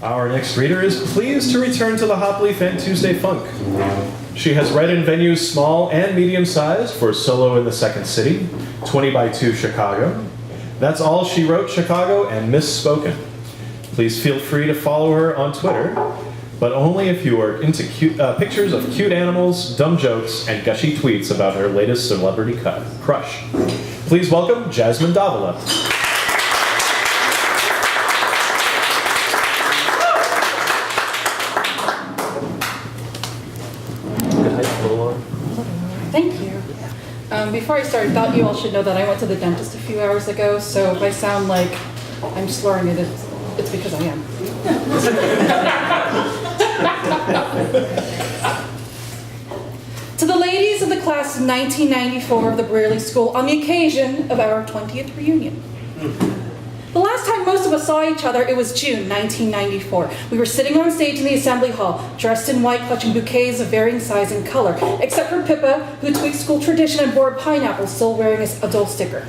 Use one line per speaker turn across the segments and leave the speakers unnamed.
Our next reader is pleased to return to the Hopleaf and Tuesday Funk. She has read in venues small and medium-sized for Solo in the Second City, 20 by 2 Chicago, That's All She Wrote Chicago, and Misspoken. Please feel free to follow her on Twitter, but only if you are into pictures of cute animals, dumb jokes, and gushy tweets about her latest celebrity crush. Please welcome Jasmine Davila.
Thank you. Before I start, I thought you all should know that I went to the dentist a few hours ago, so if I sound like I'm slurring it's because I am. To the ladies of the class of 1994 of the Brearley School, on the occasion of our 20th reunion. The last time most of us saw each other, it was June 1994. We were sitting on stage in the assembly hall, dressed in white, clutching bouquets of varying size and color, except for Pippa, who tweaked school tradition and bore a pineapple, still wearing a dull sticker.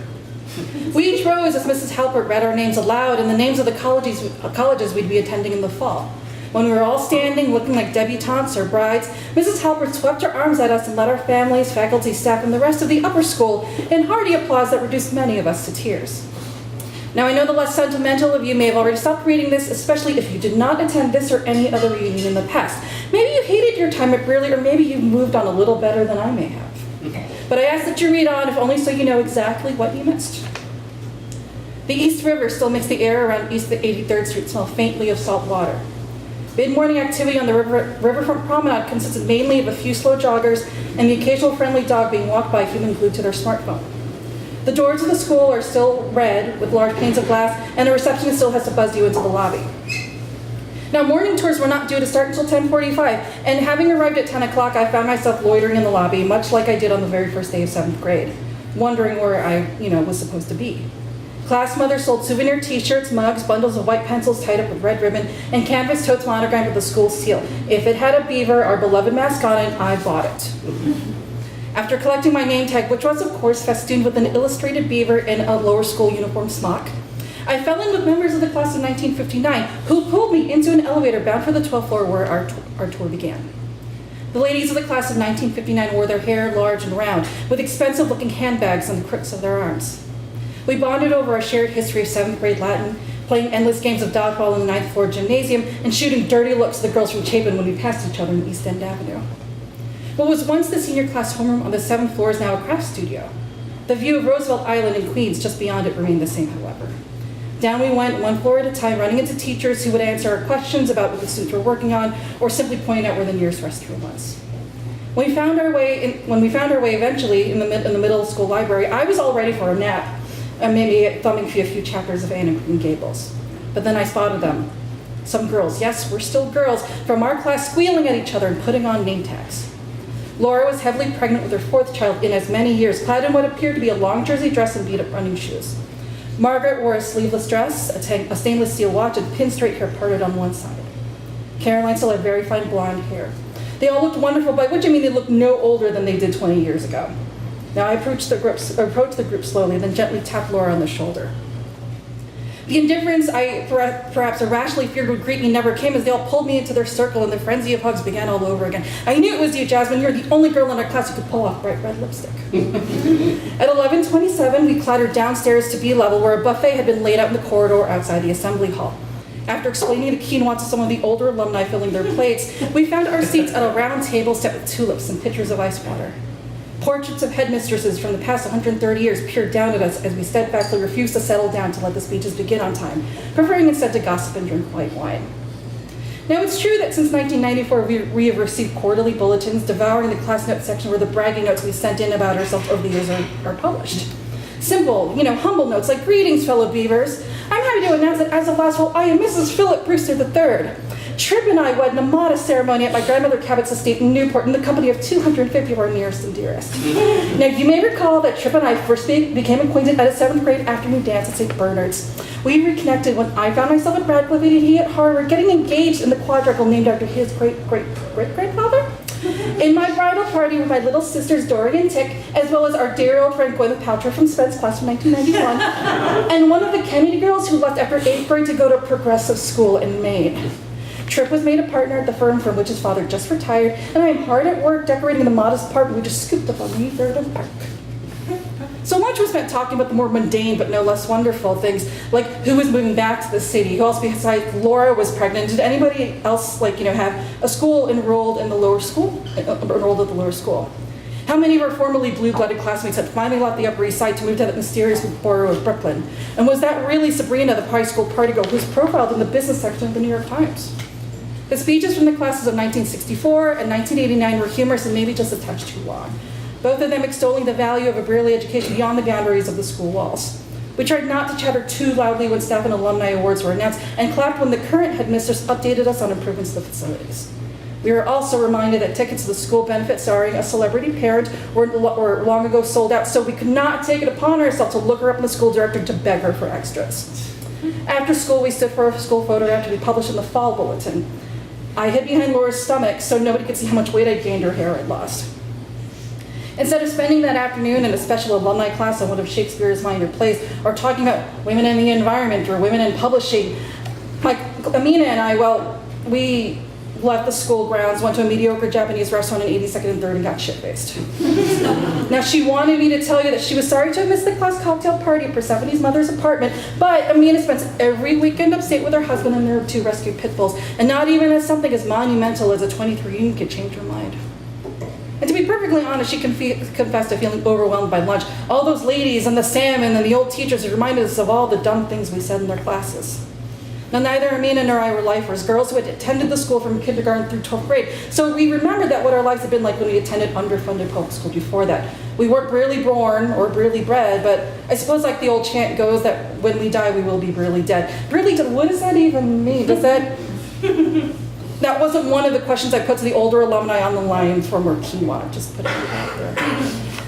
We each rose as Mrs. Halpert read our names aloud and the names of the colleges we'd be attending in the fall. When we were all standing, looking like debutantes or brides, Mrs. Halpert swept her arms at us and led our families, faculty, staff, and the rest of the upper school in hearty applause that reduced many of us to tears. Now, I know the less sentimental of you may have already stopped reading this, especially if you did not attend this or any other reunion in the past. Maybe you hated your time at Brearley, or maybe you moved on a little better than I may have. But I ask that you read on, if only so you know exactly what you missed. The East River still makes the air around east of 83rd Street smell faintly of salt water. Mid-morning activity on the riverfront promenade consisted mainly of a few slow joggers and the occasional friendly dog being walked by a human glued to their smartphone. The doors of the school are still red with large panes of glass, and the receptionist still has to buzz you into the lobby. Now, morning tours were not due to start until 10:45, and having arrived at 10 o'clock, I found myself loitering in the lobby, much like I did on the very first day of 7th grade, wondering where I, was supposed to be. Class mother sold souvenir t-shirts, mugs, bundles of white pencils tied up with red ribbon, and canvas totes monogrammed with the school seal. If it had a beaver, our beloved mascot, on it, I bought it. After collecting my name tag, which was, of course, festooned with an illustrated beaver in a lower school uniform smock, I fell in with members of the class of 1959, who pulled me into an elevator bound for the 12th floor where our tour began. The ladies of the class of 1959 wore their hair large and round, with expensive-looking handbags on the crooks of their arms. We bonded over our shared history of 7th grade Latin, playing endless games of dodgeball in the 9th floor gymnasium, and shooting dirty looks at the girls from Chapin when we passed each other in East End Avenue. What was once the senior class homeroom on the 7th floor is now a craft studio. The view of Roosevelt Island and Queens just beyond it remained the same, however. Down we went, one floor at a time, running into teachers who would answer our questions about what the students were working on, or simply point out where the nearest restroom was. When we found our way eventually in the middle of the school library, I was all ready for a nap, and maybe thumbing through a few chapters of Anne and Green Gables. But then I spotted them. Some girls, yes, we're still girls, from our class squealing at each other and putting on name tags. Laura was heavily pregnant with her 4th child in as many years, clad in what appeared to be a long jersey dress and beat-up running shoes. Margaret wore a sleeveless dress, a stainless steel watch, and pin-straight hair parted on one side. Caroline still had very fine blonde hair. They all looked wonderful, by which I mean they looked no older than they did 20 years ago. Now I approached the group slowly, then gently tapped Laura on the shoulder. The indifference I perhaps irrationally feared would greet me never came, as they all pulled me into their circle and the frenzy of hugs began all over again. I knew it was you, Jasmine. You were the only girl in our class who could pull off bright red lipstick. At 11:27, we clattered downstairs to B level, where a buffet had been laid out in the corridor outside the assembly hall. After explaining the quinoa to some of the older alumni filling their plates, we found our seats at a round table set with tulips and pitchers of ice water. Portraits of headmistresses from the past 130 years peered down at us as we steadfastly refused to settle down to let the speeches begin on time, preferring instead to gossip and drink white wine. Now, it's true that since 1994, we have received quarterly bulletins devouring the class note section where the bragging notes we sent in about ourselves over the years are published. Simple, humble notes like, "Greetings, fellow Beavers. I'm happy to announce that as of last fall, I am Mrs. Philip Brewster III. Trip and I wed in a modest ceremony at my grandmother Cabot's estate in Newport in the company of 250 of our nearest and dearest." Now, you may recall that Trip and I first became acquainted at a 7th grade afternoon dance at St. Bernard's. We reconnected when I found myself at Radcliffe and he at Harvard, getting engaged in the quadrangle named after his great-great-great-grandfather. In my bridal party with my little sisters Dory and Tick, as well as our dear old friend Gwyneth Paltrow from Spence class of 1991, and one of the Kennedy girls who left after 8th grade to go to a progressive school in Maine. Tripp was made a partner at the firm from which his father just retired, and I am hard at work decorating the modest apartment we just scooped up on the Verdon Park. So lunch was spent talking about the more mundane but no less wonderful things, like who was moving back to the city, who else besides Laura was pregnant, did anybody else have a school enrolled in the lower school, enrolled at the lower school? How many of our formerly blue-blooded classmates had finally left the Upper East Side to move to that mysterious borough of Brooklyn? And was that really Sabrina, the high school party girl who was profiled in the business section of the New York Times? The speeches from the classes of 1964 and 1989 were humorous and maybe just a touch too long. Both of them extolling the value of a Brearley education beyond the boundaries of the school walls. We tried not to chatter too loudly when staff and alumni awards were announced, and clapped when the current headmistress updated us on improvements to the facilities. We were also reminded that tickets to the school benefit starring a celebrity parent were long ago sold out, so we could not take it upon ourselves to look her up in the school director to beg her for extras. After school, we stood for a school photograph to be published in the fall bulletin. I hid behind Laura's stomach so nobody could see how much weight I'd gained or hair I'd lost. Instead of spending that afternoon in a special alumni class on one of Shakespeare's minor plays, or talking about women in the environment or women in publishing, Amina and I, we left the school grounds, went to a mediocre Japanese restaurant in 82nd and 3rd and got shit-faced. Now, she wanted me to tell you that she was sorry to have missed the class cocktail party at Persephone's mother's apartment, but Amina spends every weekend upstate with her husband and their 2 rescued pit bulls, and not even as something as monumental as a 23 reunion could change her mind. And to be perfectly honest, she confessed to feeling overwhelmed by lunch. All those ladies and the salmon and the old teachers reminded us of all the dumb things we said in their classes. Now, neither Amina nor I were lifers, girls who had attended the school from kindergarten through 12th grade. So we remembered that what our lives had been like when we attended underfunded public school before that. We weren't Brearley born or Brearley bred, but I suppose like the old chant goes that when we die, we will be Brearley dead. Brearley dead, what does that even mean? Does that... That wasn't one of the questions I put to the older alumni on the line from Quinoa, just putting it out there.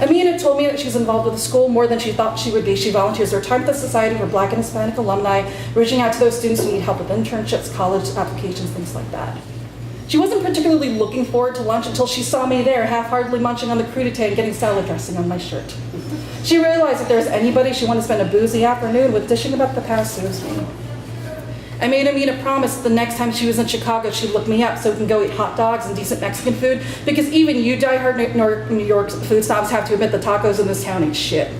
Amina told me that she's involved with the school more than she thought she would be. She volunteers her time at the Society for Black and Hispanic Alumni, reaching out to those students who need help with internships, college applications, things like that. She wasn't particularly looking forward to lunch until she saw me there, half-heartedly munching on the crudité and getting salad dressing on my shirt. She realized if there was anybody she wanted to spend a boozy afternoon with dishing about the past, it was me. I made Amina promise the next time she was in Chicago, she'd look me up so we can go eat hot dogs and decent Mexican food, because even you die-hard New York food snobs have to admit the tacos in this town ain't shit.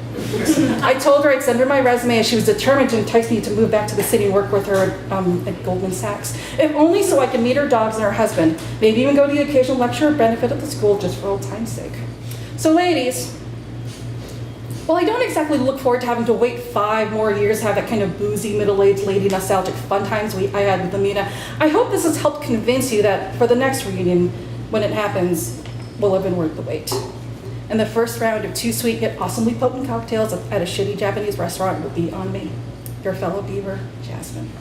I told her I'd send her my resume, and she was determined to entice me to move back to the city and work with her at Goldman Sachs, if only so I could meet her dogs and her husband, maybe even go to the occasional lecture or benefit at the school just for old time's sake. So ladies, well, I don't exactly look forward to having to wait 5 more years to have that kind of boozy, middle-aged lady nostalgic fun times I had with Amina. I hope this has helped convince you that for the next reunion, when it happens, will have been worth the wait. And the first round of 2 sweet yet awesomely potent cocktails at a shitty Japanese restaurant will be on me, your fellow beaver, Jasmine.